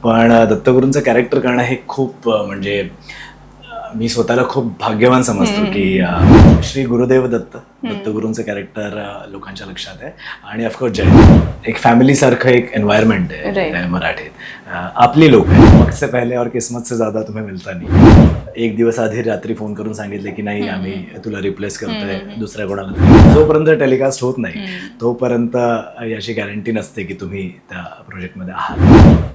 पण दत्तगुरूंचं कॅरेक्टर करणं हे खूप म्हणजे मी स्वतःला खूप भाग्यवान समजतो की श्री गुरुदेव दत्त दत्तगुरूंचं कॅरेक्टर लोकांच्या लक्षात आहे. आणि ऑफकोर्स जय एक फॅमिलीसारखं एक एन्व्हायरमेंट आहे मराठीत. आपली लोक आहेत. वक्त से पहले और किस्मत से ज़्यादा तुम्हें मिलता नहीं. एक दिवस आधी रात्री फोन करून सांगितले की नाही आम्ही तुला रिप्लेस करतोय दुसऱ्या कोणाला. जोपर्यंत टेलिकास्ट होत नाही तोपर्यंत याची गॅरंटी नसते की तुम्ही त्या प्रोजेक्टमध्ये आहात.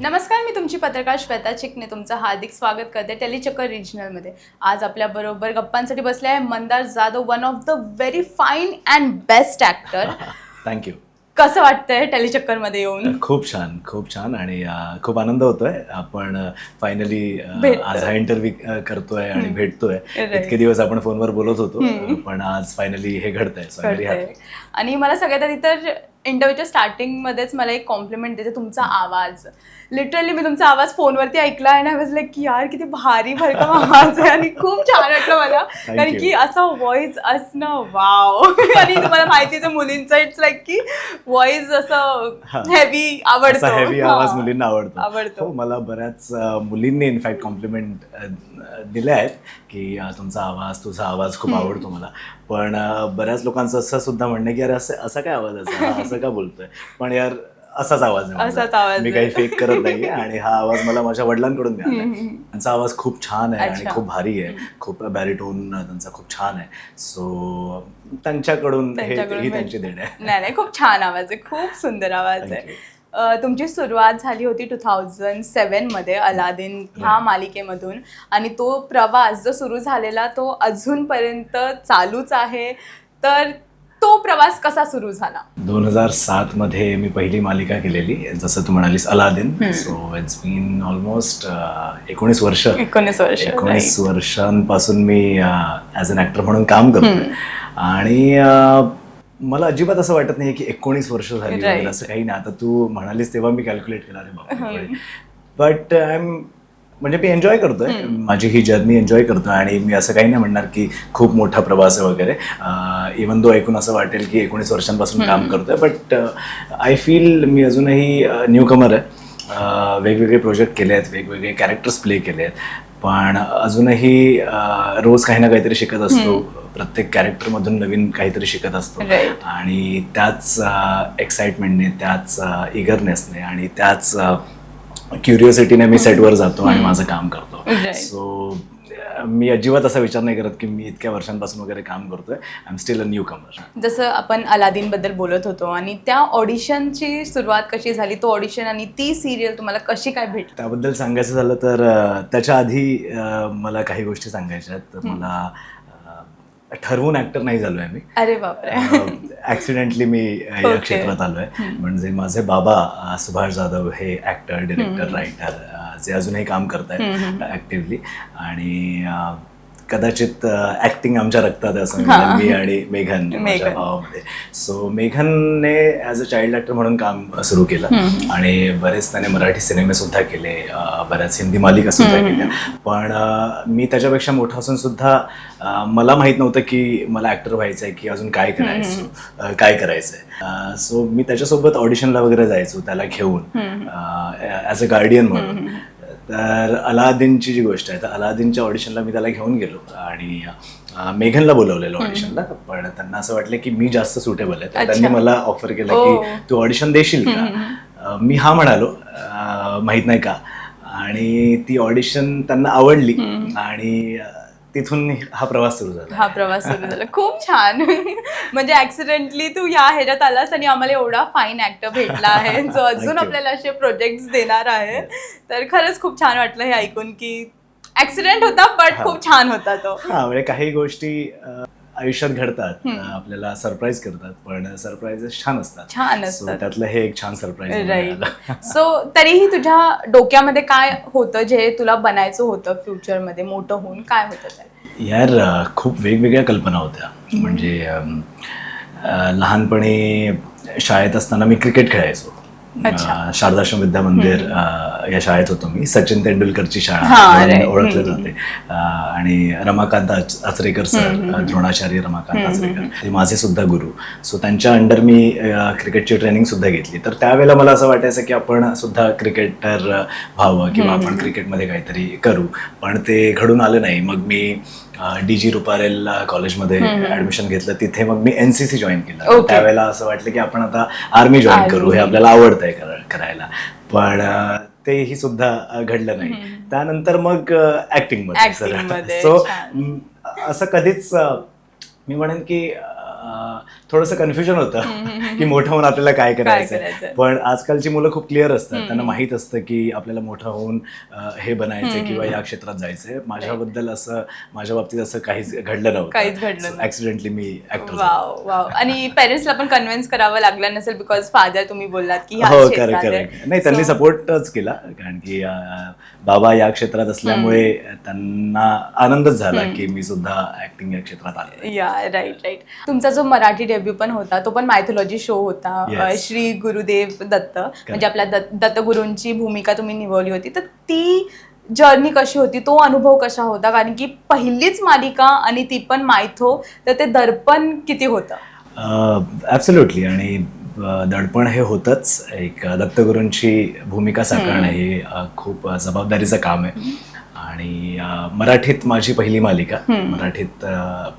नमस्कार, मी तुमची पत्रकार श्वेता चिकने तुमचं हार्दिक स्वागत करते टेलीचक्कर रिजनलमध्ये. आज आपल्या बरोबर गप्पांसाठी बसले आहे Mandar Jadhav, one of the very fine and best actor. Thank you. कसं वाटतंय टेलीचक्करमध्ये येऊन? खूप छान आणि खूप आनंद होतोय. आपण फायनली आज हा इंटरव्ह्यू करतोय आणि भेटतोय. इतके दिवस आपण फोनवर बोलत होतो पण आज फायनली हे घडतंय. आणि मला सगळ्यात आधी तर इंटरव्ह्यूच्या स्टार्टिंगमध्येच मला एक कॉम्प्लिमेंट देते, तुमचा आवाज. लिटरली मी तुमचा आवाज फोनवरती ऐकला आणि आय वाज लाईक की यार किती भारी भरकम आवाज आहे आणि खूप छान वाटलं मला. कारण की असं व्हॉइस असणं वाव. आणि तुम्हाला माहितीच मुलींचं इट्स लाईक की व्हॉइस असं हेवी आवडतो. हेवी आवाज मुलींना आवडतो. हो, मला बऱ्याच मुलींनी इनफॅक्ट कॉम्प्लिमेंट दिले आहेत की तुझा आवाज खूप आवडतो मला. पण बऱ्याच लोकांचं असं सुद्धा म्हणणं की यार असा काय आवाज असं का बोलतोय. पण यार असाच आवाज आहे. मी काही फेक करत नाहीये आणि हा आवाज मला माझ्या वडिलांकडून मिळाला. त्यांचा आवाज खूप छान आहे आणि खूप भारी आहे. खूप बॅरिटोन त्यांचा खूप छान आहे. सो त्यांच्याकडून ही त्यांची देण आहे. नाही, खूप छान आवाज आहे, खूप सुंदर आवाज आहे. तुमची सुरुवात झाली होती 2007 मध्ये अलादीन ह्या मालिकेमधून आणि तो प्रवास जो सुरू झालेला तो अजूनपर्यंत चालूच आहे. तर तो प्रवास कसा सुरू झाला? 2007 मध्ये मी पहिली मालिका केलेली जसं तू म्हणालीस Aladdin. So it's been almost 19 वर्षांपासून मी ॲज अन ॲक्टर म्हणून काम करतोय. आणि मला अजिबात असं वाटत नाही की 19 वर्ष झाली वगैरे असं काही नाही. आता तू म्हणालीस तेव्हा मी कॅल्क्युलेट केला रे बट म्हणजे मी एन्जॉय करतोय माझी ही जर्नी एन्जॉय करतोय. आणि मी असं काही नाही म्हणणार की खूप मोठा प्रवास आहे वगैरे. इवन दो ऐकून असं वाटेल की 19 वर्षांपासून काम करतोय बट आय फील मी अजूनही न्यू कमर आहे. वेगवेगळे प्रोजेक्ट केले आहेत, वेगवेगळे कॅरेक्टर्स प्ले केले आहेत. पण अजूनही रोज काही ना काहीतरी शिकत असतो. प्रत्येक कॅरेक्टरमधून नवीन काहीतरी शिकत असतो. आणि त्याच एक्साइटमेंटने, त्याच इगरनेसने आणि त्याच क्युरिओसिटीने मी सेटवर जातो आणि माझं काम करतो. सो मी अजिबात असा विचार नाही करत की मी इतक्या वर्षांपासून वगैरे काम करतोय. I am still a newcomer. जसं आपण अलादीन बद्दल बोलत होतो आणि त्या ऑडिशनची सुरुवात कशी झाली, तो ऑडिशन आणि ती सिरियल तुम्हाला कशी काय भेटली? त्याबद्दल सांगायचं झालं तर त्याच्या आधी मला काही गोष्टी सांगायच्या आहेत. तर मला ठरवून ऍक्टर नाही झालोय मी. अरे बापरे. ऍक्सिडेंटली मी या क्षेत्रात आलोय. म्हणजे माझे बाबा सुभाष जाधव हे ऍक्टर, डिरेक्टर, रायटर जे अजूनही काम करतायत ऍक्टिव्हली. आणि कदाचित ऍक्टिंग आमच्या रक्तात असं मी आणि मेघन माझ्या भावामध्ये. So मेघनने as a child actor म्हणून काम सुरू केलं आणि बरेच त्याने मराठी सिनेमे सुद्धा केले, बऱ्याच हिंदी मालिका सुद्धा केल्या. पण मी त्याच्यापेक्षा मोठा असून सुद्धा मला माहित नव्हतं की मला ऍक्टर व्हायचं आहे की अजून काय करायचंय. सो मी त्याच्यासोबत ऑडिशनला वगैरे जायचो त्याला घेऊन ॲज अ गार्डियन म्हणून. तर अलादीनची जी गोष्ट आहे तर अलादीनच्या ऑडिशनला मी त्याला घेऊन गेलो आणि मेघनला बोलवलेलं ऑडिशनला. पण त्यांना असं वाटलं की मी जास्त सुटेबल आहे. तर त्यांनी मला ऑफर केलं की तू ऑडिशन देशील का. मी हा म्हणालो, माहित नाही का. आणि ती ऑडिशन त्यांना आवडली आणि तिथून हा प्रवास सुरू झाला. खूप छान. म्हणजे ऍक्सिडेंटली तू या ह्याच्यात आलास आणि आम्हाला एवढा फाईन ऍक्टर भेटला आहे जो अजून आपल्याला असे प्रोजेक्ट देणार आहे. तर खरंच खूप छान वाटलं हे ऐकून की ऍक्सिडेंट होता बट खूप छान होता तो. म्हणजे काही गोष्टी आयुष्यात घडतात, आपल्याला सरप्राईज करतात, पण सरप्राईजेस छान असतात. त्यातलं हे एक छान सरप्राईज. राईट. सो तरीही तुझ्या डोक्यामध्ये काय होतं जे तुला बनायचं होतं फ्युचरमध्ये मोठं होऊन, काय होतं? यार खूप वेगवेगळ्या कल्पना होत्या. म्हणजे लहानपणी शाळेत असताना मी क्रिकेट खेळायचो शारदाश्रम विद्या मंदिर या शाळेत होतो मी. सचिन तेंडुलकरची शाळा म्हणून ओळखले जाते. आणि रमाकांत आचरेकर सर, द्रोणाचार्य रमाकांत आचरेकर, ते माझे सुद्धा गुरु. सो त्यांच्या अंडर मी क्रिकेटची ट्रेनिंग सुद्धा घेतली. तर त्यावेळेला मला असं वाटायचं की आपण सुद्धा क्रिकेटर व्हावं किंवा आपण क्रिकेटमध्ये काहीतरी करू, पण ते घडून आलं नाही. मग मी DG रुपारेल कॉलेजमध्ये ऍडमिशन घेतलं. तिथे मग मी NCC जॉईन केलं. त्यावेळेला असं वाटलं की आपण आता आर्मी जॉईन करू, हे आपल्याला आवडतंय करायला, पण तेही सुद्धा घडलं नाही. त्यानंतर मग ऍक्टिंग मध्ये. सो असं कधीच मी म्हणेन की थोडंसं कन्फ्युजन होतं की मोठं होऊन आपल्याला काय करायचं. पण आजकालची मुलं खूप क्लिअर असतात, त्यांना माहित असतं की आपल्याला मोठं होऊन हे बनायचं किंवा या क्षेत्रात जायचंय. माझ्या बाबतीत असं काहीच घडलं नव्हतं. ऍक्सिडेंटली मी ऍक्टर. वाव. आणि पेरेंट्सला पण कन्व्हिन्स करावं लागलं नसेल, बिकॉज फादर तुम्ही बोललात की हो करेक्ट. नाही, त्यांनी सपोर्टच केला, कारण की बाबा या क्षेत्रात असल्यामुळे त्यांना आनंदच झाला की मी सुद्धा ऍक्टिंग या क्षेत्रात आलो. या राईट. तुमचा जो मराठी डेब्यू पण होता तो पण मायथॉलॉजी शो होता. श्री गुरुदेव दत्त, म्हणजे आपल्या दत्तगुरूंची भूमिका तुम्ही निभावली होती. तर ती जर्नी कशी होती, तो अनुभव कसा होता? कारण की पहिलीच मालिका आणि ती पण मायथो, तर ते दडपण किती होतं? ऍब्सोल्युटली. आणि दडपण हे होतंच. एक दत्तगुरूंची भूमिका साकारणं हे खूप जबाबदारीचं काम आहे. आणि मराठीत माझी पहिली मालिका, मराठीत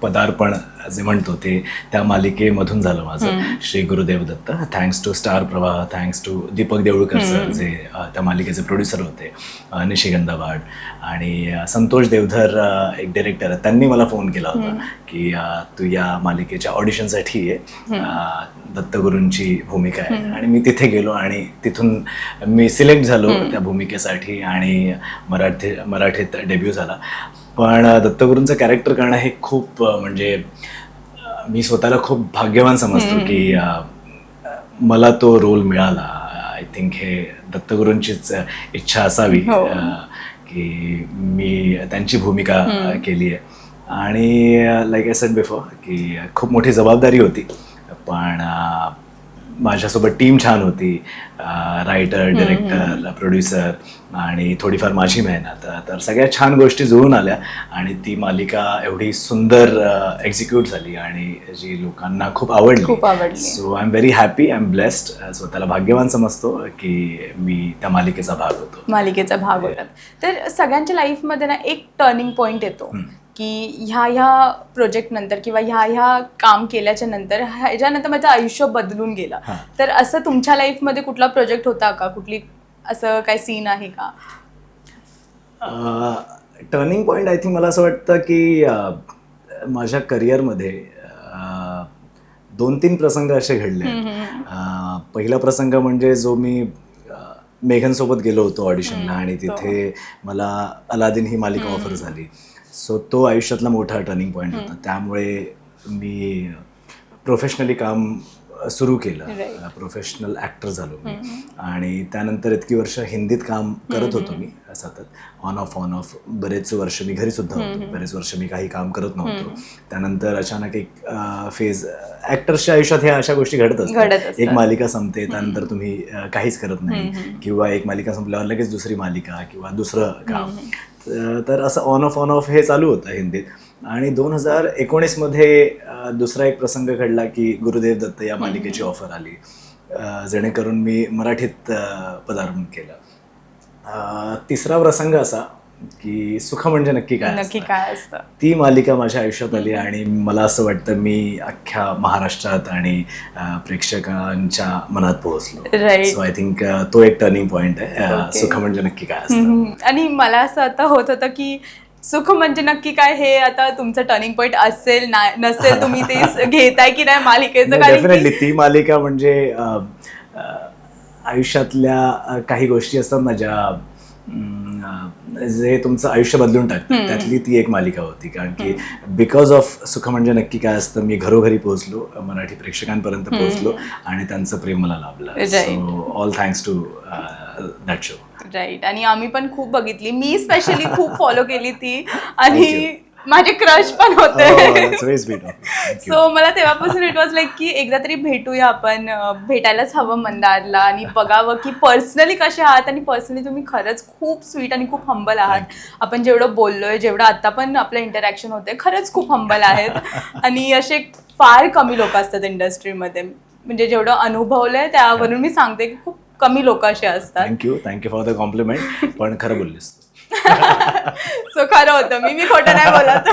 पदार्पण जे म्हणतो ते त्या मालिकेमधून झालं माझं. Shri Gurudev Datta. Thanks to Star Pravah, thanks to Deepak Deulkar sir, जे त्या मालिकेचे प्रोड्युसर होते, निशिगंधा वाड, आणि संतोष देवधर एक डिरेक्टर आहेत. त्यांनी मला फोन केला होता की तू या मालिकेच्या ऑडिशनसाठी ये, दत्तगुरूंची भूमिका आहे. आणि मी तिथे गेलो आणि तिथून मी सिलेक्ट झालो त्या भूमिकेसाठी आणि मराठीत डेब्यू झाला. पण दत्तगुरूंचं कॅरेक्टर करणं हे खूप, म्हणजे मी स्वतःला खूप भाग्यवान समजतो की मला तो रोल मिळाला. आय थिंक हे दत्तगुरूंचीच इच्छा असावी की मी त्यांची भूमिका केली आहे. आणि लाईक आय सेड बिफोर की खूप मोठी जबाबदारी होती, पण माझ्यासोबत टीम छान होती, रायटर, डिरेक्टर, प्रोड्युसर, आणि थोडीफार माझी मेहनत. तर सगळ्या छान गोष्टी जुळून आल्या आणि ती मालिका एवढी सुंदर एक्झिक्यूट झाली आणि जी लोकांना खूप आवडली. So I am very happy, I am blessed. स्वतःला भाग्यवान समजतो की मी त्या मालिकेचा भाग होतो. तर सगळ्यांच्या लाईफमध्ये ना एक टर्निंग पॉइंट येतो की ह्या प्रोजेक्ट नंतर किंवा ह्या काम केल्याच्या नंतर ह्याच्यानंतर माझं आयुष्य बदलून गेलं. तर असं तुमच्या लाईफमध्ये कुठला प्रोजेक्ट होता का? कुठली असं काय सीन आहे का? टर्निंग पॉइंट आय थिंक मला असं वाटतं की माझ्या करिअरमध्ये 2-3 प्रसंग असे घडले. पहिला प्रसंग म्हणजे जो मी मेघनसोबत गेलो होतो ऑडिशनला आणि तिथे मला अलादीन ही मालिका ऑफर झाली. सो तो आयुष्यातला मोठा टर्निंग पॉईंट होता. त्यामुळे मी प्रोफेशनली काम सुरू केलं, प्रोफेशनल ॲक्टर झालो मी. आणि त्यानंतर इतकी वर्ष हिंदीत काम करत होतो मी सतत, ऑन ऑफ बरेच वर्ष मी घरी सुद्धा होतो. बरेच वर्ष मी काही काम करत नव्हतो. त्यानंतर अचानक एक फेज, ॲक्टर्सच्या आयुष्यात ह्या अशा गोष्टी घडत असतात. एक मालिका संपते, त्यानंतर तुम्ही काहीच करत नाही, किंवा एक मालिका संपल्यावर लगेच दुसरी मालिका किंवा दुसरं काम. तर असं ऑन ऑफ हे चालू होतं हिंदीत. आणि 2019 दुसरा एक प्रसंग घडला की गुरुदेव दत्त या मालिकेची ऑफर आली, जेणेकरून मी मराठीत पदार्पण केलं. तिसरा प्रसंग असा की सुख म्हणजे नक्की काय असतं, ती मालिका माझ्या आयुष्यात आली आणि मला असं वाटतं मी अख्ख्या महाराष्ट्रात आणि प्रेक्षकांच्या मनात पोहोचलो. सो आय थिंक तो एक टर्निंग पॉइंट आहे, सुख म्हणजे नक्की काय असतं. आणि मला असं आता होत होतं की सुख म्हणजे नक्की काय हे आता तुमचं टर्निंग पॉइंट असेल नसेल, तुम्ही ते घेताय की नाही मालिकेचं? डेफिनेटली ती मालिका म्हणजे आयुष्यातल्या काही गोष्टी असतात ना ज्या जे तुमचं आयुष्य बदलून टाकतात, त्यातली ती एक मालिका होती. कारण की बिकॉज ऑफ सुख म्हणजे नक्की काय असतं मी घरोघरी पोहोचलो, मराठी प्रेक्षकांपर्यंत पोहोचलो आणि त्यांचं प्रेम मला लाभलं. So all thanks to that show. Right. आणि आम्ही पण खूप बघितली, मी स्पेशली खूप फॉलो केली ती. आणि माझे क्रश पण होते. Very sweet. सो मला तेव्हापासून इट वॉज लाईक की एकदा तरी भेटूया आपण, भेटायलाच हवं मंदारला आणि बघावं की पर्सनली कसे आहात. आणि पर्सनली तुम्ही खरंच खूप स्वीट आणि खूप हंबल आहात. आपण जेवढं बोललोय, जेवढं आता पण आपलं इंटरॅक्शन होते, खरंच खूप हंबल आहेत. आणि असे फार कमी लोक असतात इंडस्ट्रीमध्ये, म्हणजे जेवढं अनुभवलंय त्यावरून मी सांगते की खूप कमी लोक असे असतात. Thank you for the compliment. पण खरं बोललीस. सो खरं होतं, मी खोटं नाही बोलत.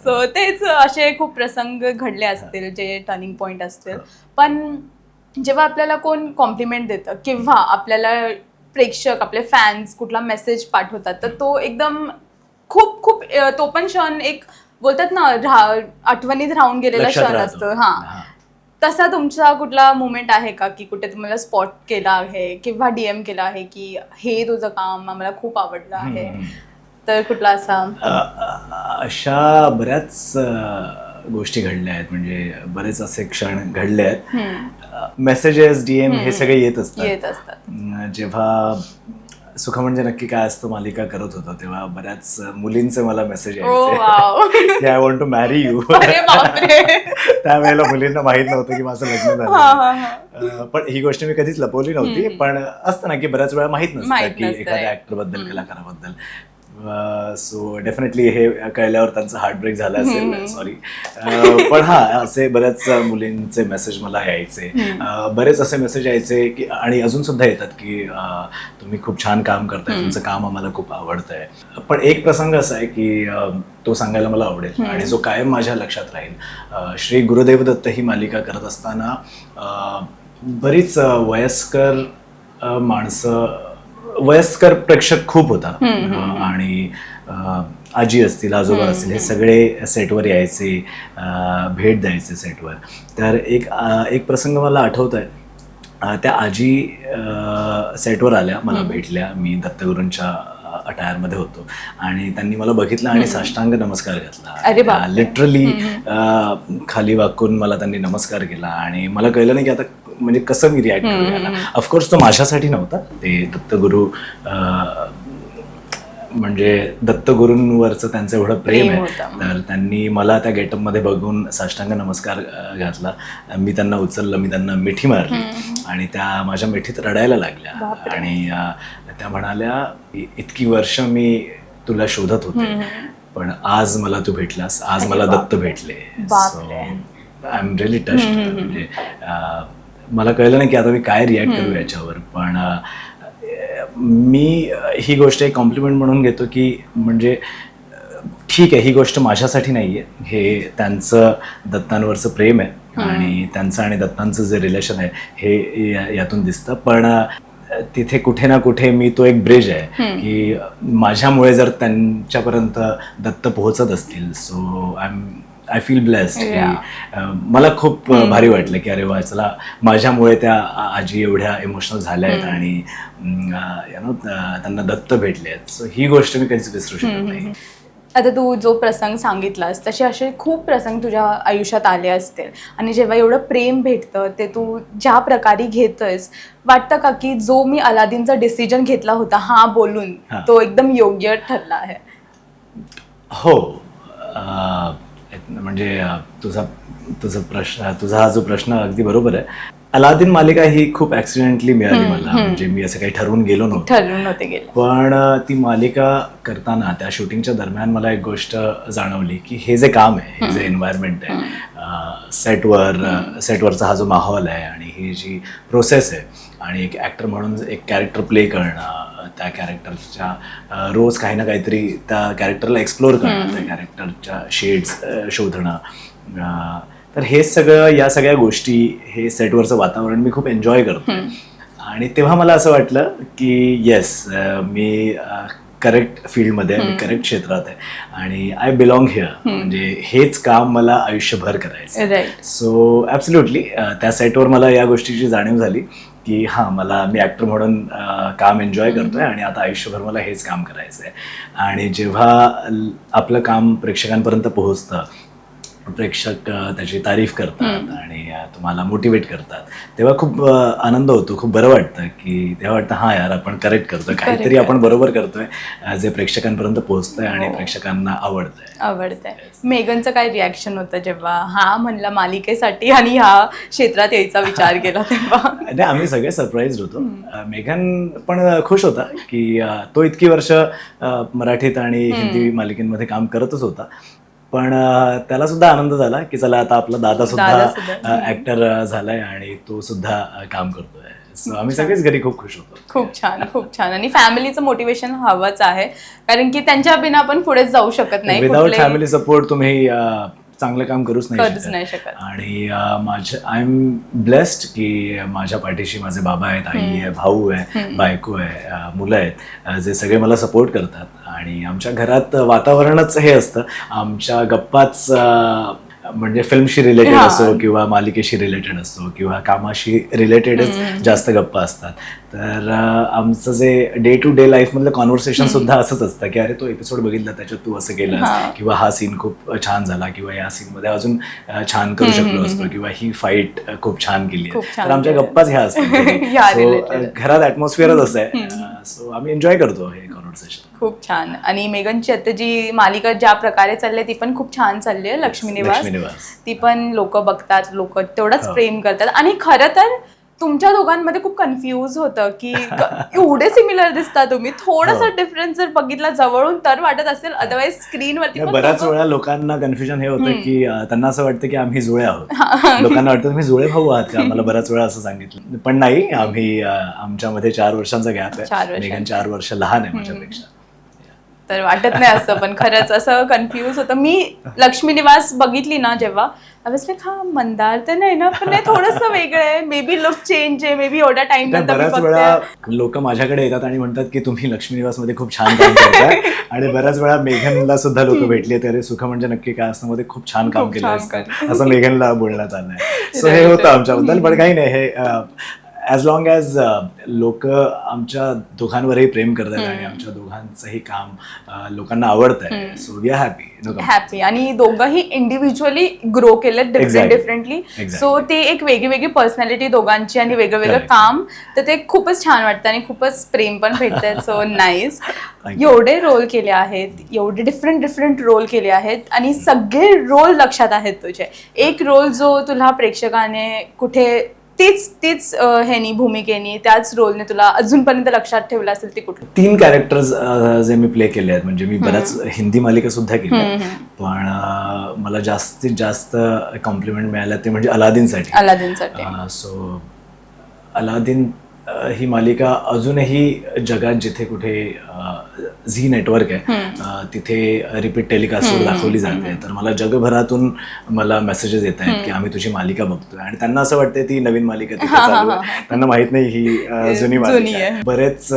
सो तेच असे खूप प्रसंग घडले असतील जे टर्निंग पॉइंट असतील. पण जेव्हा आपल्याला कोण कॉम्प्लिमेंट देतं किंवा आपल्याला प्रेक्षक, आपले फॅन्स कुठला मेसेज पाठवतात, तर तो एकदम खूप खूप तो पण क्षण एक बोलतात ना, आठवणीत राहून गेलेला क्षण असतो. तसा तुमचा कुठला मुवमेंट आहे का की कुठे तुम्हाला स्पॉट केला आहे किंवा DM केला आहे की हे तुझं काम आम्हाला खूप आवडलं आहे, तर कुठला असा? अशा बऱ्याच गोष्टी घडल्या आहेत, म्हणजे बरेच असे क्षण घडले आहेत. मेसेजेस, DM हे सगळे येत असतात. जेव्हा सुख म्हणजे नक्की काय असतं मालिका करत होतो तेव्हा बऱ्याच मुलींचे मला मेसेज यायचे की I want to marry you. त्यावेळेला मुलींना माहित नव्हतं की माझं लग्न झालं. पण ही गोष्ट मी कधीच लपवली नव्हती. पण असतं ना की बऱ्याच वेळा माहित नसतं की एखाद्या ऍक्टर बद्दल, कलाकाराबद्दल. सो डेफिनेटली हे कळल्यावर त्यांचं हार्ट ब्रेक झालं असेल, सॉरी. पण हा, असे बऱ्याच मुलींचे मेसेज मला यायचे. बरेच असे मेसेज यायचे की, आणि अजून सुद्धा येतात की तुम्ही खूप छान काम करताय, तुमचं काम आम्हाला खूप आवडतंय. पण एक प्रसंग असा आहे की तो सांगायला मला आवडेल आणि जो कायम माझ्या लक्षात राहील. श्री गुरुदेव दत्त ही मालिका करत असताना बरीच वयस्कर माणसं, वयस्कर प्रेक्षक खूप होता. आणि आजी असतील, आजोबा असतील, हे सगळे सेटवर यायचे, भेट द्यायचे सेटवर. तर एक प्रसंग मला आठवत आहे. त्या आजी सेटवर आल्या, मला भेटल्या. मी दत्तगुरूंच्या अटायरमध्ये होतो आणि त्यांनी मला बघितलं आणि साष्टांग नमस्कार घातला. लिटरली खाली वाकून मला त्यांनी नमस्कार केला आणि मला कळलं नाही की आता म्हणजे कसं मी रिॲक्ट करूया. ऑफकोर्स तो माझ्यासाठी नव्हता, ते दत्तगुरू, म्हणजे दत्तगुरूंवरचं त्यांचं एवढं प्रेम आहे. तर त्यांनी मला त्या गेटअपमध्ये बघून साष्टांग नमस्कार घातला. मी त्यांना उचललं, मी त्यांना मिठी मारली आणि त्या माझ्या मिठीत रडायला लागल्या. आणि त्या म्हणाल्या, इतकी वर्ष मी तुला शोधत होते, पण आज मला तू भेटलास, आज मला दत्त भेटले. So I am really touched. म्हणजे मला कळलं नाही की आता मी काय रिॲक्ट करू याच्यावर. पण मी ही गोष्ट एक कॉम्प्लिमेंट म्हणून घेतो की म्हणजे ठीक आहे, ही गोष्ट माझ्यासाठी नाही आहे, हे त्यांचं दत्तांवरचं प्रेम आहे आणि त्यांचं आणि दत्तांचं जे रिलेशन आहे हे यातून दिसतं. पण तिथे कुठे ना कुठे मी तो एक ब्रिज आहे की माझ्यामुळे जर त्यांच्यापर्यंत दत्त पोहोचत असतील, सो आय फील ब्लेस्ड. मला खूप भारी वाटलं की अरे वा, चला माझ्यामुळे त्या आजी एवढ्या इमोशनल झाल्या आहेत आणि त्यांना दत्त भेटले आहेत. सो ही गोष्ट मी कधीच विसरू शकत नाही. आता तू जो प्रसंग सांगितलास तसे असे खूप प्रसंग तुझ्या आयुष्यात आले असतील आणि जेव्हा एवढं प्रेम भेटतं ते तू ज्या प्रकारे घेतोयस, वाटतं का की जो मी अलादीनचा डिसिजन घेतला होता हा बोलून तो एकदम योग्य ठरला आहे? हो, म्हणजे तुझा हा जो प्रश्न अगदी बरोबर आहे. अलादीन मालिका ही खूप ऍक्सिडेंटली मिळाली मला, म्हणजे मी असं काही ठरवून गेलो नव्हते गेले. पण ती मालिका करताना त्या शूटिंगच्या दरम्यान मला एक गोष्ट जाणवली की हे जे काम आहे, हे जे एन्व्हायरमेंट आहे, सेटवरचा हा जो माहोल आहे आणि ही जी प्रोसेस आहे आणि एक ॲक्टर म्हणून एक कॅरेक्टर प्ले करणं, त्या कॅरेक्टरच्या रोज काही ना काहीतरी त्या कॅरेक्टरला एक्सप्लोअर करणं, त्या कॅरेक्टरच्या शेड्स शोधणं, तर हे सगळं, या सगळ्या गोष्टी, हे सेटवरचं वातावरण मी खूप एन्जॉय करतो. आणि तेव्हा मला असं वाटलं की येस, मी करेक्ट फील्डमध्ये आहे, मी करेक्ट क्षेत्रात आहे आणि आय बिलॉंग हिअर. म्हणजे हेच काम मला आयुष्यभर करायचं. सो ॲब्सोल्युटली त्या सेटवर मला या गोष्टीची जाणीव झाली की हां, मी ॲक्टर म्हणून काम एन्जॉय करतोय आणि आता आयुष्यभर मला हेच काम करायचं आहे. आणि जेव्हा आपलं काम प्रेक्षकांपर्यंत पोहोचतं प्रेक्षक त्याची तारीफ करतात आणि तुम्हाला मोटिवेट करतात, तेव्हा खूप आनंद होतो, खूप बरं वाटतं की तेव्हा वाटतं हां यार आपण करेक्ट करतोय, काहीतरी आपण बरोबर करतोय जे प्रेक्षकांपर्यंत पोहोचतंय आणि प्रेक्षकांना आवडतंय. मेगनचं काय रिॲक्शन होतं जेव्हा हा म्हणला मालिकेसाठी आणि ह्या क्षेत्रात यायचा विचार केला तेव्हा? नाही, आम्ही सगळे सरप्राईज होतो. मेघन पण खुश होता की तो इतकी वर्ष मराठीत आणि हिंदी मालिकेमध्ये काम करतच होता, पण त्याला सुद्धा आनंद झाला की चला आता आपला दादा सुद्धा ऍक्टर झालाय आणि तो सुद्धा काम करतोय. सो आम्ही सगळेच घरी खूप खुश होतो. खूप छान. आणि फॅमिलीचं मोटिवेशन हवंच आहे, कारण की त्यांच्या बिना आपण पुढे जाऊ शकत नाही. विदाउट फॅमिली सपोर्ट तुम्ही चांगलं काम करूच नाही शकत. आणि आय एम ब्लेस्ड की माझ्या पाठीशी माझे बाबा आहेत, आई आहे, भाऊ आहे, बायको आहे, मुलं आहेत, जे सगळे मला सपोर्ट करतात. आणि आमच्या घरात वातावरणच हे असतं, आमच्या गप्पाच म्हणजे फिल्मशी रिलेटेड असो किंवा मालिकेशी रिलेटेड असो किंवा कामाशी रिलेटेडच जास्त गप्पा असतात. तर आमचं जे डे टू डे लाईफ मधलं कॉन्व्हर्सेशन सुद्धा असंच असतं की अरे तो एपिसोड बघितला, त्याच्यात तू असं केलं किंवा हा सीन खूप छान झाला किंवा या सीन मध्ये अजून छान करू शकलो असतो किंवा ही फाईट खूप छान केली आहे. तर आमच्या गप्पाच ह्या असतात. घरात ऍटमॉस्फिअरच असं आहे. सो आम्ही एन्जॉय करतो हे कॉन्व्हर्सेशन. खूप छान. आणि मेगनची आता जी मालिका ज्या प्रकारे चालली ती पण खूप छान चालली आहे, लक्ष्मी निवास. ती पण लोक बघतात, लोक तेवढंच प्रेम करतात. आणि खरं तर तुमच्या दोघांमध्ये खूप कन्फ्यूज होतं की एवढे सिमिलर दिसता तुम्ही, थोडासा डिफरन्स जर बघितला जवळून तर वाटत असेल, अदरवाईज स्क्रीनवरती बऱ्याच वेळा लोकांना कन्फ्युजन हे होतं की त्यांना असं वाटतं की आम्ही जुळे आहोत. लोकांना वाटतं तुम्ही जुळे भाऊ आहात का, मला बऱ्याच वेळा असं सांगितलं. पण नाही, आम्ही आमच्यामध्ये 4 वर्षांचा गॅप आहे. मेघन 4 वर्ष लहान आहे माझ्यापेक्षा. तर वाटत नाही असं, पण खरंच असं कन्फ्यूज होतं. मी लक्ष्मी निवास बघितली ना जेव्हा, हा मंदार तर नाही ना, पण नाही थोडंसं वेगळं आहे, मे बी लुक चेंज आहे, मे बी एवढा टाइम. बऱ्याच वेळा लोक माझ्याकडे येतात आणि म्हणतात की तुम्ही लक्ष्मी निवास मध्ये खूप छान काम करताय. आणि बऱ्याच वेळा मेघनला सुद्धा लोक भेटले, तर सुख म्हणजे नक्की काय असतं, मध्ये खूप छान काम केलं असतं असं मेघनला बोलण्यात आलंय. सो हे होतं आमच्याबद्दल. पण काही नाही, हे ॲज लॉंग ॲज लोक आमच्या दोघांवरही प्रेम करतात आणि आमच्या दोघांचंही काम लोकांना आवडत आहे. So we are happy. आणि दोघंही इंडिव्हिज्युअली ग्रो केलेत डिफरंटली. सो ते एक वेगळी पर्सनॅलिटी दोघांची आणि वेगळं काम, तर ते खूपच छान वाटतं आणि खूपच प्रेम पण भेटतंय. So nice. एवढे रोल केले आहेत, एवढे डिफरंट रोल केले आहेत आणि सगळे रोल लक्षात आहेत तुझे. एक रोल जो तुला प्रेक्षकाने कुठे तीच ह्यानी भूमिकेनी त्याच रोलने तुला अजूनपर्यंत लक्षात ठेवलं असेल ते कुठलं? 3 कॅरेक्टर्स जे मी प्ले केले आहेत, म्हणजे मी बऱ्याच हिंदी मालिका सुद्धा केल्या, पण मला जास्तीत जास्त कॉम्प्लिमेंट मिळाला ते म्हणजे अलादीनसाठी. सो अलादीन ही मालिका अजूनही जगात जिथे कुठे झी नेटवर्क आहे तिथे रिपीट टेलिकास्टवर दाखवली जाते. तर मला जगभरातून मला मेसेजेस येत आहेत की आम्ही तुझी मालिका बघतोय, आणि त्यांना असं वाटतं ती नवीन मालिका तिथे चालू आहे, त्यांना माहित नाही ही जुनी मालिका आहे. बरेच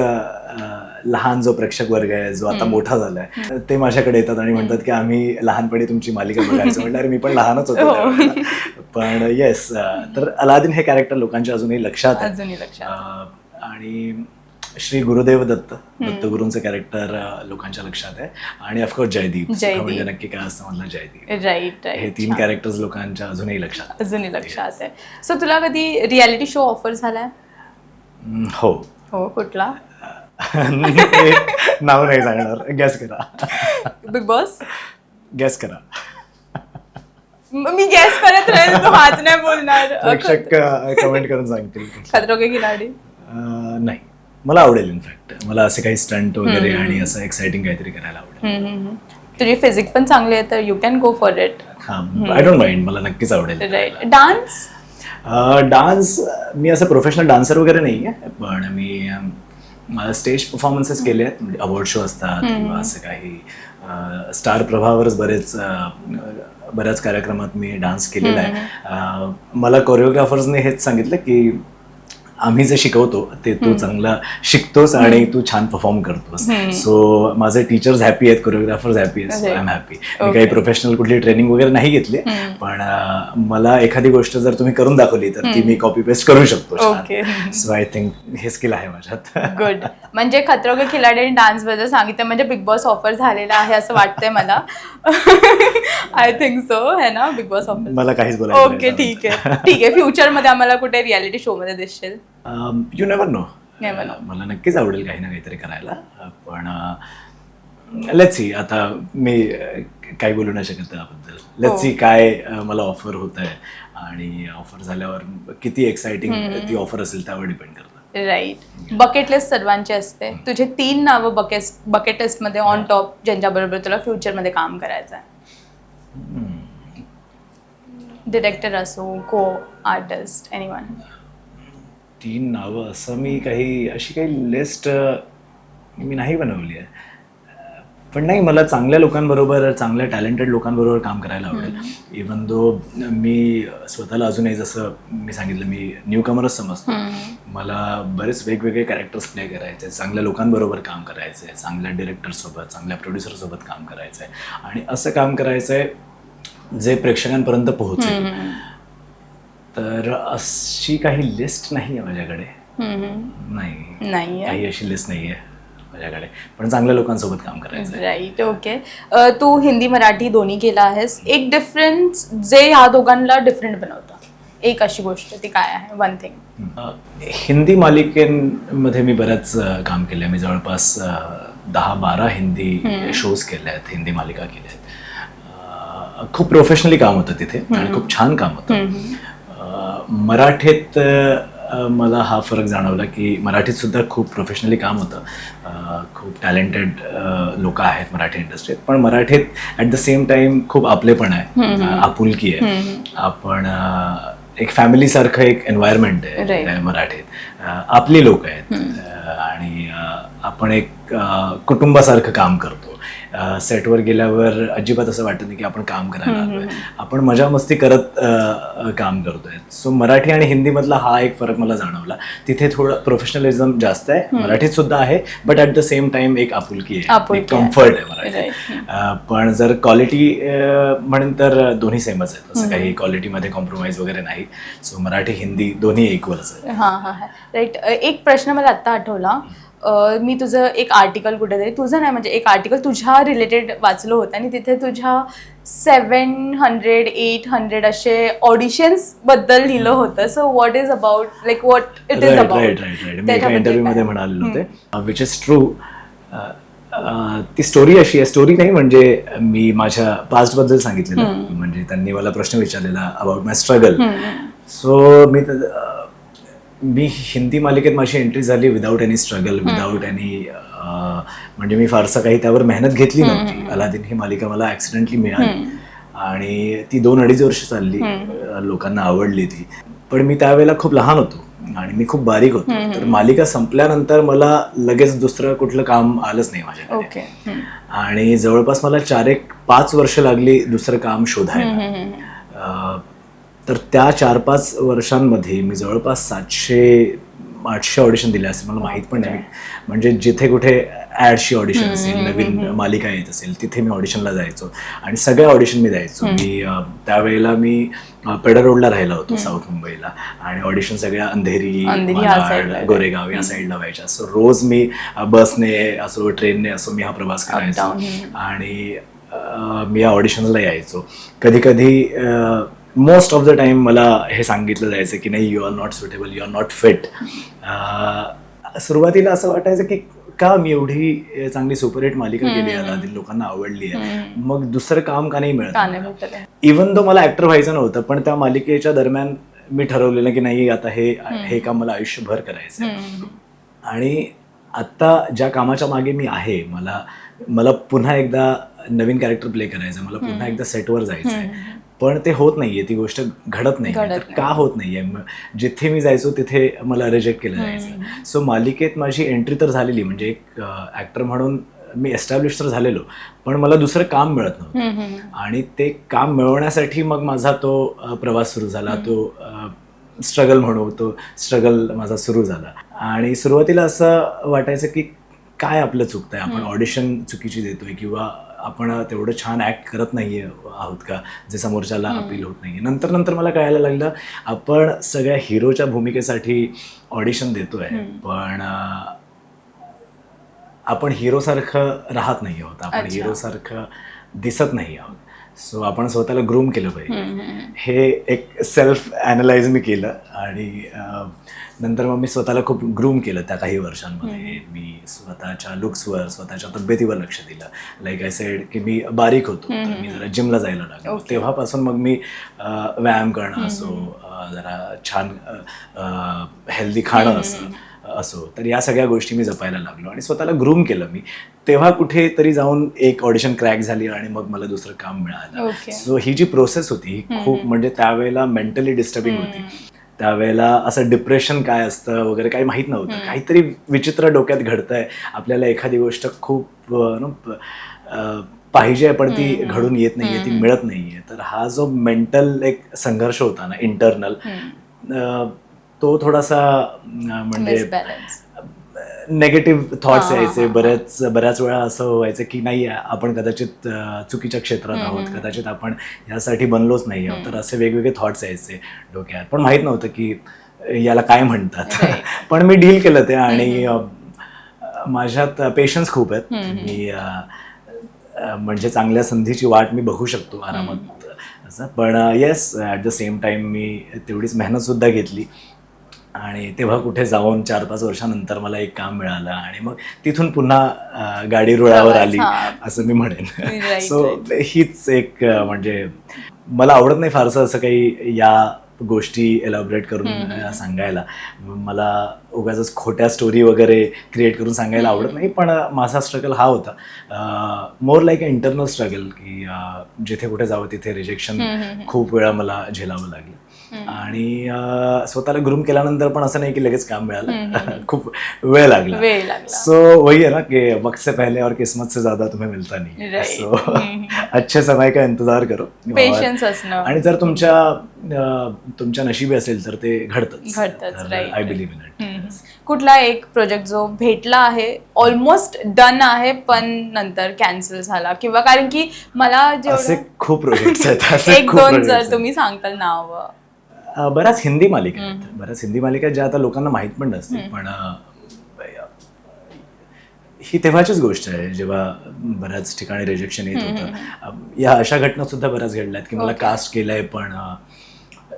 लहान जो प्रेक्षक वर्ग आहे, जो आता मोठा झालाय, ते माझ्याकडे येतात आणि म्हणतात की आम्ही लहानपणी तुमची मालिका बघायचं. म्हटलं अरे मी पण लहानच होतो. पण येस, तर अलादीन हे कॅरेक्टर लोकांच्या अजूनही लक्षात आहे. आणि श्री गुरुदेव दत्तगुरूंचं कॅरेक्टर लोकांच्या लक्षात आहे. आणि ऑफकोर्स जयदीप म्हणजे नक्की काय असतं मधला जयदीप. राईट. हे 3 कॅरेक्टर्स लोकांच्या अजूनही लक्षात आहे. सो तुला कधी रियालिटी शो ऑफर झालाय? हो. कुठला? नाव नाही सांगणार, गॅस करा. Big boss? गॅस करा. मी गॅस करत राहील, तू हाच नाही बोलणार. प्रेक्षक कमेंट करून सांगतील. खतरों के खिलाडी? नाही, मला आवडेल. इनफॅक्ट मला असे काही स्टंट वगैरे आणि असं एक्साइटिंग काहीतरी करायला आवडेल. तुझी फिजिक पण चांगली आहे, तर you can go for it. I don't mind, मला नक्कीच आवडेल. राईट. डान्स मी असं प्रोफेशनल डान्सर वगैरे नाही आहे, पण मी स्टेज परफॉर्मन्सेस केले आहेत. म्हणजे अवॉर्ड शो असतात किंवा असं काही स्टार प्रभावरच बऱ्याच कार्यक्रमात मी डान्स केलेला आहे. मला कोरिओग्राफर्सने हेच सांगितलं की आम्ही जे शिकवतो ते तू चांगलं शिकतोस आणि तू छान परफॉर्म करतोस. सो माझे टीचर्स हॅपी आहेत, कोरिओग्राफर्स हॅपी आहेत, सो आय एम हॅपी. मी काही प्रोफेशनल कुठली ट्रेनिंग वगैरे नाही घेतली, पण मला एखादी गोष्ट जर तुम्ही करून दाखवली तर ती मी कॉपी पेस्ट करू शकतो. सो आय थिंक हे स्किल आहे माझ्यात. गुड. म्हणजे खतरों के खिलाडी आणि डान्स बद्दल सांगितलं म्हणजे बिग बॉस ऑफर झालेला आहे असं वाटतंय मला. आय थिंक सो है ना, बिग बॉस ऑफर. मला काहीच बोलायचं. ओके, ठीक आहे. फ्युचर मध्ये आम्हाला कुठे रियालिटी शो मध्ये दिसशील? You never know. Never know. मला नक्कीच आवडेल काही ना काहीतरी करायला, पण लेट्स सी. आता मी काही बोलू नाही शकत त्याबद्दल. लेट्स सी काय मला ऑफर होत आहे आणि ऑफर झाल्यावर किती एक्साइटिंग ती ऑफर असेल त्यावर डिपेंड करतं. राईट. बकेट लिस्ट सर्वांची असते. तुझे 3 नावं बकेट लिस्ट मध्ये ऑन टॉप ज्यांच्याबरोबर तुला फ्युचर मध्ये काम करायचं आहे. डिरेक्टर असो, को आर्टिस्ट, एनीवन. 3 नावं असं मी अशी काही लिस्ट मी नाही बनवली आहे, पण नाही, मला चांगल्या लोकांबरोबर, चांगल्या टॅलेंटेड लोकांबरोबर काम करायला आवडेल. इवन दो मी स्वतःला अजूनही, जसं मी सांगितलं, मी न्यू कमरच समजतो. मला बरेच वेगवेगळे कॅरेक्टर्स प्ले करायचे, चांगल्या लोकांबरोबर काम करायचं आहे, चांगल्या डिरेक्टरसोबत, चांगल्या प्रोड्युसरसोबत काम करायचं आहे आणि असं काम करायचं आहे जे प्रेक्षकांपर्यंत पोहोचेल. तर अशी काही लिस्ट नाही आहे माझ्याकडे. नाही, काही अशी लिस्ट नाही आहे माझ्याकडे, पण चांगल्या लोकांसोबत काम करायचं. राईट. ओके. तू हिंदी मराठी दोन्ही केला आहेस. एक डिफरन्स जे ह्या दोघांना डिफरंट बनवतं, एक अशी गोष्ट, ती काय आहे? One thing. हिंदी मालिकेमध्ये मी बऱ्याच काम केलं आहे. मी जवळपास 10-12 हिंदी शोज केले आहेत, हिंदी मालिका केल्या आहेत. खूप प्रोफेशनली काम होतं तिथे आणि खूप छान काम होतं. मराठीत मला हा फरक जाणवला की मराठीत सुद्धा खूप प्रोफेशनली काम होतं. खूप टॅलेंटेड लोक आहेत मराठी इंडस्ट्रीत, पण मराठीत ॲट द सेम टाइम खूप आपलेपण आहे, आपुलकी आहे. आपण एक फॅमिलीसारखं एक एन्व्हायरमेंट आहे मराठीत. आपली लोक आहेत आणि आपण एक कुटुंबासारखं काम करतो. सेटवर गेल्यावर अजिबात असं वाटत नाही की आपण काम करायला आलोय, आपण मजा मस्ती करत काम करतोय. सो मराठी आणि हिंदीमधला हा एक फरक मला जाणवला. तिथे थोडं प्रोफेशनलिझम जास्त आहे, मराठीत सुद्धा आहे, but at the same time एक आपुलकी आहे, एक कम्फर्ट आहे मराठीत. पण जर क्वालिटी म्हणून तर दोन्ही सेमच आहेत, असं काही क्वालिटीमध्ये कॉम्प्रोमाइज वगैरे नाही. सो मराठी हिंदी दोन्ही इक्वलच आहे. हां. राईट. एक प्रश्न मला आत्ता आठवला. मी तुझं एक आर्टिकल कुठेतरी, तुझं नाही म्हणजे एक आर्टिकल तुझ्या रिलेटेड वाचलं होतं आणि तिथे तुझ्या 700-800 असे ऑडिशन्स बद्दल लिहिलं होतं. So what is about, like what it is about? Right. मी एका इंटरव्ह्यूमध्ये म्हणाले होते, विच इज ट्रू. ती स्टोरी अशी आहे, स्टोरी नाही म्हणजे मी माझ्या पास्ट बद्दल सांगितलेलं. म्हणजे त्यांनी मला प्रश्न विचारलेला अबाउट माय स्ट्रगल. सो मी हिंदी मालिकेत माझी एंट्री झाली without any struggle, without any, म्हणजे मी फारसं काही त्यावर मेहनत घेतली नव्हती. अलादीन ही मालिका मला ऍक्सिडेंटली मिळाली आणि ती 2-2.5 वर्ष चालली, लोकांना आवडली ती. पण मी त्यावेळेला खूप लहान होतो आणि मी खूप बारीक होतो. तर मालिका संपल्यानंतर मला लगेच दुसरं कुठलं काम आलंच नाही माझ्याकडे आणि जवळपास मला 4-5 वर्ष लागली दुसरं काम शोधायला. तर त्या 4-5 वर्षांमध्ये मी जवळपास 700-800 ऑडिशन दिले असेल, मला माहीत पण नाही. म्हणजे जिथे कुठे ॲडची ऑडिशन असेल, नवीन मालिका येत असेल, तिथे मी ऑडिशनला जायचो आणि सगळ्या ऑडिशन मी द्यायचो. मी त्यावेळेला मी पेडर रोडला राहिला होतो, साऊथ मुंबईला, आणि ऑडिशन सगळ्या अंधेरी, गोरेगाव या साईडला व्हायच्या. सो रोज मी बसने असो, ट्रेनने असो, मी हा प्रवास करायचो आणि मी या ऑडिशनला यायचो. कधी कधी मोस्ट ऑफ द टाइम मला हे सांगितलं जायचं की नाही, you are not suitable, you are not fit. सुरुवातीला असं वाटायचं की का मी एवढी चांगली सुपरहिट मालिका केली आहे, अलादीन लोकांना आवडली आहे, मग दुसरं काम का नाही मिळत. इवन दो मला ऍक्टर व्हायचं नव्हतं, पण त्या मालिकेच्या दरम्यान मी ठरवलेलं की नाही, आता हे काम मला आयुष्यभर करायचं. आणि आता ज्या कामाच्या मागे मी आहे, मला पुन्हा एकदा नवीन कॅरेक्टर प्ले करायचं, मला पुन्हा एकदा सेटवर जायचं आहे, पण ते होत नाहीये, ती गोष्ट घडत नाही. का होत नाहीये? जिथे मी जायचो तिथे मला रिजेक्ट केलं जायचं. सो मालिकेत माझी एंट्री तर झालेली, म्हणजे एक ऍक्टर म्हणून मी एस्टॅब्लिश तर झालेलो, पण मला दुसरं काम मिळत नव्हतं आणि ते काम मिळवण्यासाठी मग माझा तो प्रवास सुरू झाला. तो स्ट्रगल म्हणू, तो स्ट्रगल माझा सुरू झाला. आणि सुरुवातीला असं वाटायचं की काय आपलं चुकतंय, आपण ऑडिशन चुकीची देतोय किंवा आपण तेवढं छान ॲक्ट करत नाही आहोत का, जे समोरच्याला अपील होत नाही. नंतर नंतर मला कळायला लागलं आपण सगळ्या हिरोच्या भूमिकेसाठी ऑडिशन देतोय, पण आपण हिरोसारखं राहत नाही आहोत, आपण हिरोसारखं दिसत नाही आहोत. सो आपण स्वतःला ग्रूम केलं पाहिजे. हे एक सेल्फ ॲनलाइज मी केलं आणि नंतर मग मी स्वतःला खूप ग्रूम केलं त्या काही वर्षांमध्ये. मी स्वतःच्या लुक्सवर, स्वतःच्या तब्येतीवर लक्ष दिलं. लाईक आय सेड की मी बारीक होतो, तर मी जरा जिमला जायला लागलो. तेव्हापासून मग मी व्यायाम करणं असो, जरा छान हेल्दी खाणं असो, तर या सगळ्या गोष्टी मी जपायला लागलो आणि स्वतःला ग्रूम केलं मी. तेव्हा कुठेतरी जाऊन एक ऑडिशन क्रॅक झाली आणि मग मला दुसरं काम मिळालं. सो ही जी प्रोसेस होती ही खूप म्हणजे त्यावेळेला मेंटली डिस्टर्बिंग होती. त्यावेळेला असं डिप्रेशन काय असतं वगैरे काही माहीत नव्हतं. काहीतरी विचित्र डोक्यात घडतंय, आपल्याला एखादी गोष्ट खूप पाहिजे पण ती घडून येत नाहीये, ती मिळत नाहीये. तर हा जो मेंटल एक संघर्ष होता ना, इंटरनल, तो थोडासा म्हणजे नेगेटिव्ह थॉट्स यायचे. बऱ्याच वेळा असं व्हायचं की नाही, आपण कदाचित चुकीच्या क्षेत्रात आहोत, कदाचित आपण यासाठी बनलोच नाही आहोत. तर असे वेगवेगळे थॉट्स यायचे डोक्यात, पण माहीत नव्हतं की याला काय म्हणतात. पण मी डील केलं ते आणि माझ्यात पेशन्स खूप आहेत. मी म्हणजे चांगल्या संधीची वाट मी बघू शकतो आरामात असं. पण yes, at the same time मी तेवढीच मेहनतसुद्धा घेतली आणि तेव्हा कुठे जाऊन 4-5 वर्षानंतर मला एक काम मिळालं आणि मग तिथून पुन्हा गाडी रुळावर आली असं मी म्हणेन. सो हीच एक म्हणजे मला आवडत नाही फारसं असं काही या गोष्टी एलॅबोरेट करून सांगायला. मला उगाचच खोट्या स्टोरी वगैरे क्रिएट करून सांगायला आवडत नाही. पण माझा स्ट्रगल हा होता, मोर लाईक अ इंटरनल स्ट्रगल, की जिथे कुठे जावं तिथे रिजेक्शन खूप वेळा मला झेलावं लागलं. आणि स्वतःला ग्रूम केल्यानंतर पण असं नाही की लगेच काम मिळालं, खूप वेळ लागला. सो वही आहे ना की वक्त से पहले और किस्मत से ज्यादा तुम्हें मिलता नहीं. सो अच्छे समय का इंतजार करो, पेशन्स असणं, आणि जर तुमच्या नशिबी असेल तर ते घडतंच. I believe in it. कुठला एक प्रोजेक्ट जो भेटला आहे, ऑलमोस्ट डन आहे, पण नंतर कॅन्सल झाला, किंवा कारण की मला असे खूप प्रोजेक्ट्स आहेत, एक दोन जर तुम्ही सांगताल नाव. बऱ्याच हिंदी मालिका आहेत, बऱ्याच हिंदी मालिका ज्या आता लोकांना माहीत पण नसतील. पण ही तेव्हाचीच गोष्ट आहे जेव्हा बऱ्याच ठिकाणी रिजेक्शन येत होतं. या अशा घटना सुद्धा बऱ्याच घडल्यात की मला कास्ट केलंय, पण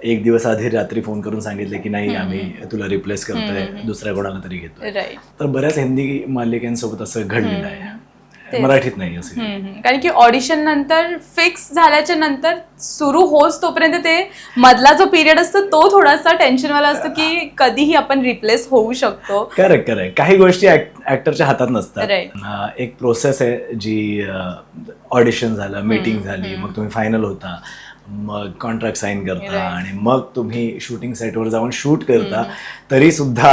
एक दिवस आधी रात्री फोन करून सांगितले की नाही, आम्ही तुला रिप्लेस करतोय, दुसऱ्या कोणाला तरी घेतोय. तर बऱ्याच हिंदी मालिकांसोबत असं घडलेलं आहे, मराठीत नाही असं. कारण की ऑडिशन नंतर फिक्स झाल्याच्या नंतर सुरू होस तोपर्यंत ते मधला जो पिरियड असतो तो थोडासा टेन्शनवाला असतो की कधीही आपण रिप्लेस होऊ शकतो. करेक्ट. काही गोष्टी ऍक्टरच्या हातात नसतात. एक प्रोसेस आहे जी ऑडिशन झालं, मीटिंग झाली, मग तुम्ही फायनल होता, मग कॉन्ट्रॅक्ट साईन करता आणि मग तुम्ही शूटिंग साईटवर जाऊन शूट करता, तरी सुद्धा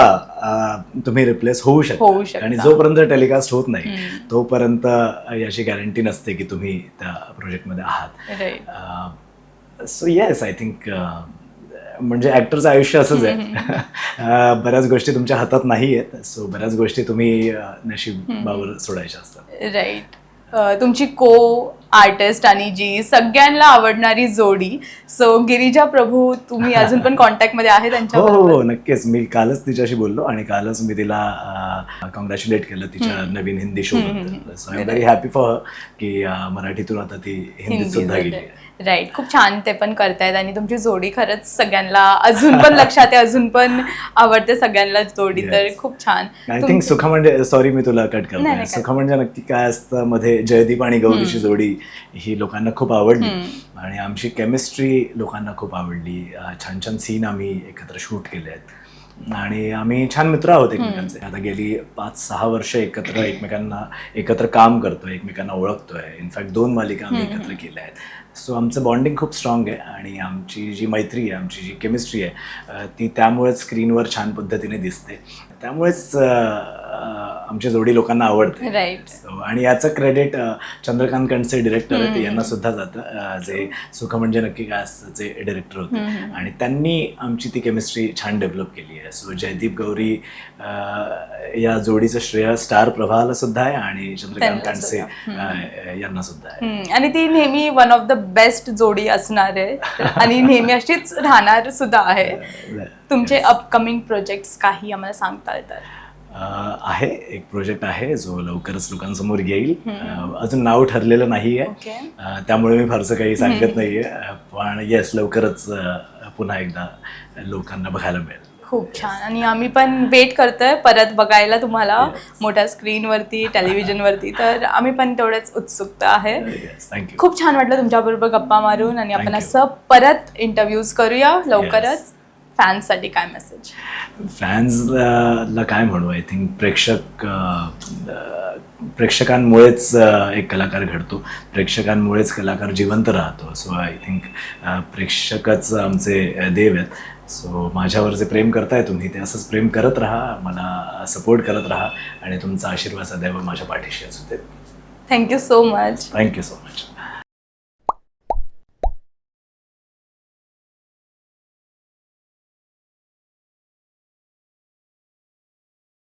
तुम्ही रिप्लेस होऊ शकता. आणि जोपर्यंत टेलिकास्ट होत नाही तोपर्यंत याची गॅरंटी नसते की तुम्ही त्या प्रोजेक्टमध्ये आहात. सो येस, आय थिंक म्हणजे ऍक्टरचं आयुष्य असंच आहे. बऱ्याच गोष्टी तुमच्या हातात नाही आहेत. सो बऱ्याच गोष्टी तुम्ही नशिबावर सोडायच्या असतात. राईट. तुमची को आर्टिस्ट आणि जी सगळ्यांना आवडणारी जोडी, सो गिरिजा प्रभू, तुम्ही अजून पण कॉन्टॅक्ट मध्ये आहे त्यांच्याबरोबर? हो, नक्कीच. मी कालच तिच्याशी बोललो आणि कालच मी तिला कॉंग्रॅच्युलेट केलं तिच्या नवीन हिंदी शो बद्दल. So I am very happy for her की मराठीतून आता ती हिंदीत सुद्धा गेली. राईट. खूप छान ते पण करतायत आणि तुमची जोडी खरंच सगळ्यांना अजून पण लक्षात आहे, अजून पण आवडते सगळ्यांना जोडी. तर खूप छान. आय थिंक सुखा म्हणजे, सॉरी मी तुला कट करतो, सुखा म्हणजे नक्की काय असतं, मध्ये जयदीप आणि गौरीची जोडी ही लोकांना खूप आवडली आणि आमची केमिस्ट्री लोकांना खूप आवडली. छान छान सीन आम्ही एकत्र शूट केले आहेत आणि आम्ही छान मित्र आहोत एकमेकांचे. आता गेली 5-6 वर्ष एकत्र काम करतोय, एकमेकांना ओळखतोय. इनफॅक्ट 2 मालिका आम्ही एकत्र केल्या आहेत. सो आमचं बॉन्डिंग खूप स्ट्रॉंग आहे आणि आमची जी मैत्री आहे, आमची जी केमिस्ट्री आहे, ती त्यामुळेच स्क्रीनवर छान पद्धतीने दिसते. त्यामुळेच आमची जोडी लोकांना आवडते. राईट. आणि याचं क्रेडिट चंद्रकांत कणसे डिरेक्टर आहेत यांना सुद्धा जातं, जे सुख म्हणजे नक्की काय असतं चे डिरेक्टर होते. आणि त्यांनी आमची ती केमिस्ट्री छान डेव्हलप केली आहे. सो जयदीप गौरी या जोडीचं श्रेय स्टार प्रभाला सुद्धा आहे आणि चंद्रकांत कणसे यांना सुद्धा आहे. आणि ती नेहमी वन ऑफ द बेस्ट जोडी असणार आहे आणि नेहमी अशीच राहणार सुद्धा आहे. तुमचे अपकमिंग प्रोजेक्ट्स काही आम्हाला सांगता येतात? आहे, एक प्रोजेक्ट आहे जो लवकरच लोकांसमोर येईल. अजून नाव ठरलेलं नाहीये, त्यामुळे मी फारसं काही सांगत नाहीये. पण येस, लवकरच पुन्हा एकदा लोकांना बघायला मिळेल. खूप छान. आणि आम्ही पण वेट करतोय परत बघायला तुम्हाला मोठ्या स्क्रीनवरती, टेलिव्हिजनवरती. तर आम्ही पण तेवढेच उत्सुकता आहे. थँक्यू. खूप छान वाटलं तुमच्याबरोबर गप्पा मारून आणि आपण असं परत इंटरव्ह्यूज करूया लवकरच. फॅन्ससाठी काय मेसेज? फॅन्सला काय म्हणू, आय थिंक प्रेक्षकांमुळेच एक कलाकार घडतो, प्रेक्षकांमुळेच कलाकार जिवंत राहतो. सो आय थिंक प्रेक्षकच आमचे देव आहेत. सो माझ्यावर जे प्रेम करताय तुम्ही ते असंच प्रेम करत राहा, मला सपोर्ट करत राहा आणि तुमचा आशीर्वाद सदैव माझ्या पाठीशी असू दे. Thank you so much. Thank you so much.